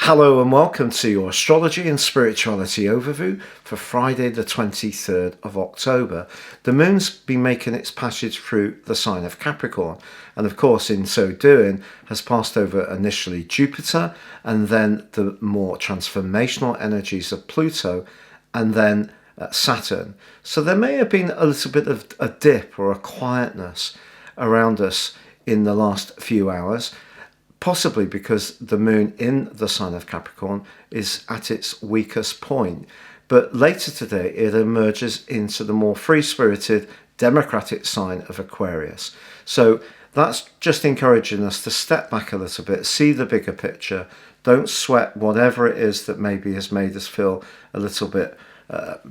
Hello and welcome to your astrology and spirituality overview for Friday the 23rd of October. The moon's been making its passage through the sign of Capricorn, and of course in so doing has passed over initially Jupiter and then the more transformational energies of Pluto and then Saturn. So there may have been a little bit of a dip or a quietness around us in the last few hours. Possibly because the moon in the sign of Capricorn is at its weakest point. But later today, it emerges into the more free-spirited, democratic sign of Aquarius. So that's just encouraging us to step back a little bit, see the bigger picture. Don't sweat whatever it is that maybe has made us feel a little bit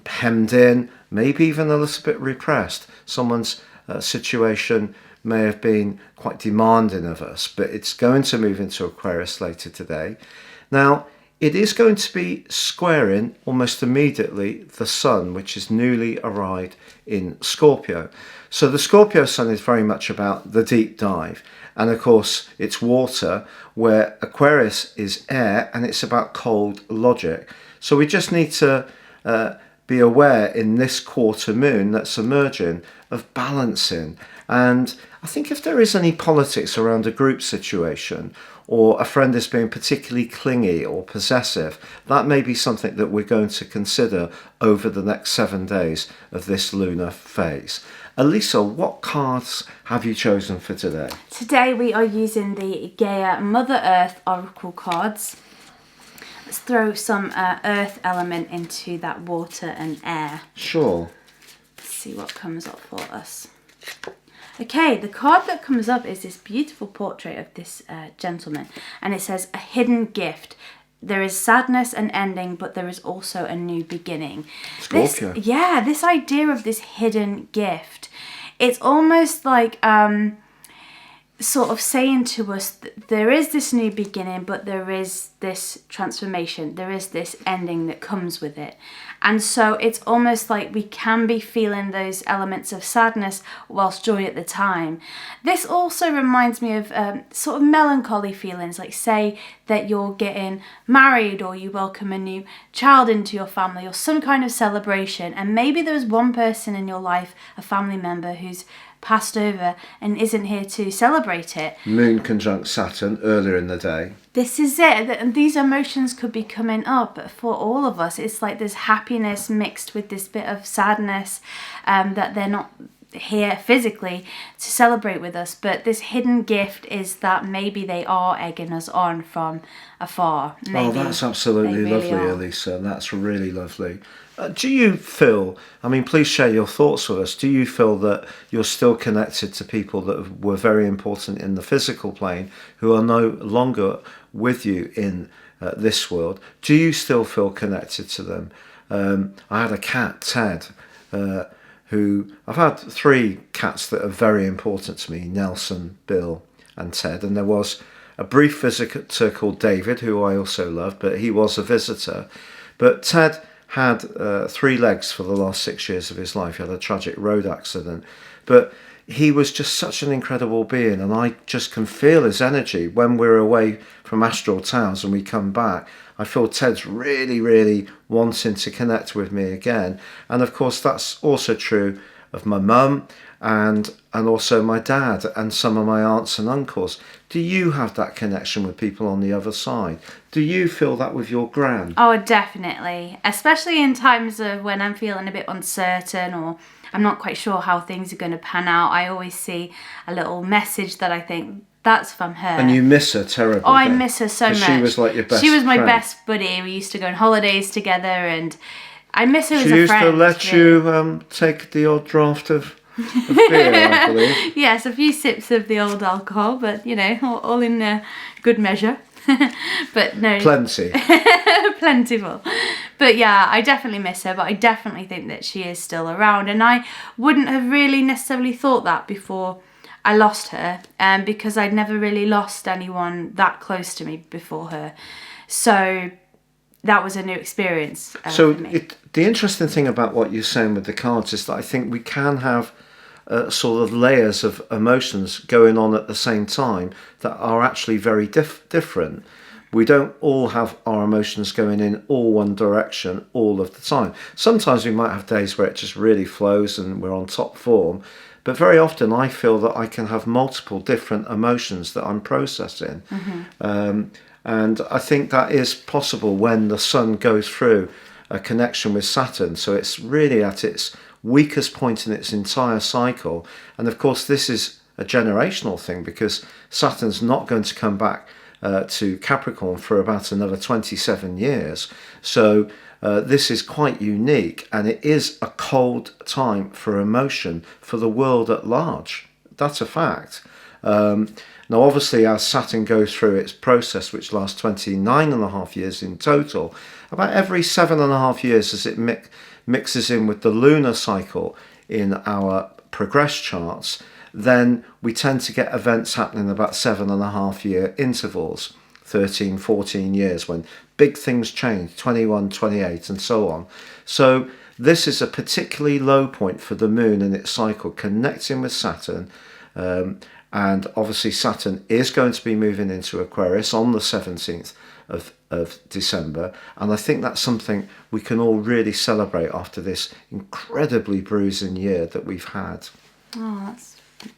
hemmed in, maybe even a little bit repressed. Someone's situation may have been quite demanding of us, but it's going to move into Aquarius later today. Now, it is going to be squaring almost immediately the sun, which is newly arrived in Scorpio. So the Scorpio sun is very much about the deep dive. And of course, it's water, where Aquarius is air, and it's about cold logic. So we just need to be aware in this quarter moon that's emerging of balancing. And I think if there is any politics around a group situation or a friend is being particularly clingy or possessive, that may be something that we're going to consider over the next 7 days of this lunar phase. Elisa, what cards have you chosen for today? Today we are using the Gaia Mother Earth Oracle cards. Let's throw some earth element into that water and air. Sure. Let's see what comes up for us. Okay, the card that comes up is this beautiful portrait of this gentleman, and it says, a hidden gift. There is sadness and ending, but there is also a new beginning. Scorpio. This idea of this hidden gift, it's almost like sort of saying to us that there is this new beginning, but there is this transformation, there is this ending that comes with it. And so it's almost like we can be feeling those elements of sadness whilst joy at the time. This also reminds me of sort of melancholy feelings, like say that you're getting married or you welcome a new child into your family or some kind of celebration, and maybe there's one person in your life, a family member, who's passed over and isn't here to celebrate it. Moon conjunct Saturn earlier in the day. This is it. And these emotions could be coming up for all of us. It's like there's happiness mixed with this bit of sadness that they're not here physically to celebrate with us. But this hidden gift is that maybe they are egging us on from afar. Maybe that's absolutely really lovely, Elisa. That's really lovely. Do you feel, please share your thoughts with us. Do you feel that you're still connected to people that were very important in the physical plane who are no longer with you in this world? Do you still feel connected to them? I had a cat, Ted, who I've had 3 cats that are very important to me, Nelson, Bill and Ted. And there was a brief visitor called David, who I also love, but he was a visitor. But Ted had 3 legs for the last 6 years of his life. He had a tragic road accident. But he was just such an incredible being, and I just can feel his energy. When we're away from astral towns and we come back, I feel Ted's really, really wanting to connect with me again. And of course, that's also true of my mum and also my dad and some of my aunts and uncles. Do you have that connection with people on the other side? Do you feel that with your gran? Oh, definitely. Especially in times of when I'm feeling a bit uncertain or I'm not quite sure how things are going to pan out. I always see a little message that I think, that's from her. And you miss her terribly. Oh, I miss her so much. She was like your best She was my friend. best buddy. We used to go on holidays together, and I miss her as a She used friend. to let you take the odd draught of beer, I believe. Yes, a few sips of the old alcohol, but all in good measure. But no, Plenty. plentiful. But yeah, I definitely miss her, but I definitely think that she is still around, and I wouldn't have really necessarily thought that before I lost her, because I'd never really lost anyone that close to me before her. So that was a new experience for me. The interesting thing about what you're saying with the cards is that I think we can have sort of layers of emotions going on at the same time that are actually very different. We don't all have our emotions going in all one direction all of the time. Sometimes we might have days where it just really flows and we're on top form. But very often I feel that I can have multiple different emotions that I'm processing. And I think that is possible when the sun goes through a connection with Saturn. So it's really at its weakest point in its entire cycle. And of course, this is a generational thing because Saturn's not going to come back to Capricorn for about another 27 years. So this is quite unique, and it is a cold time for emotion for the world at large. That's a fact. Now, obviously, as Saturn goes through its process, which lasts 29.5 years in total, about every 7.5 years as it mixes in with the lunar cycle in our progress charts, then we tend to get events happening about 7.5 year intervals, 13, 14 years, when big things change, 21, 28, and so on. So this is a particularly low point for the moon in its cycle, connecting with Saturn. And obviously Saturn is going to be moving into Aquarius on the 17th of December. And I think that's something we can all really celebrate after this incredibly bruising year that we've had. Oh, that's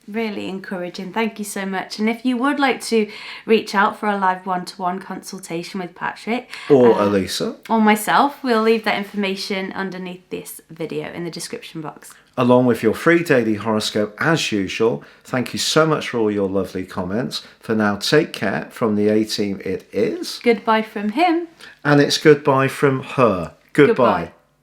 really encouraging. Thank you so much. And if you would like to reach out for a live one-to-one consultation with Patrick or Elisa or myself, we'll leave that information underneath this video in the description box, along with your free daily horoscope as usual. Thank you so much for all your lovely comments. For now, take care. From the A team, it is goodbye from him, and it's goodbye from her. Goodbye.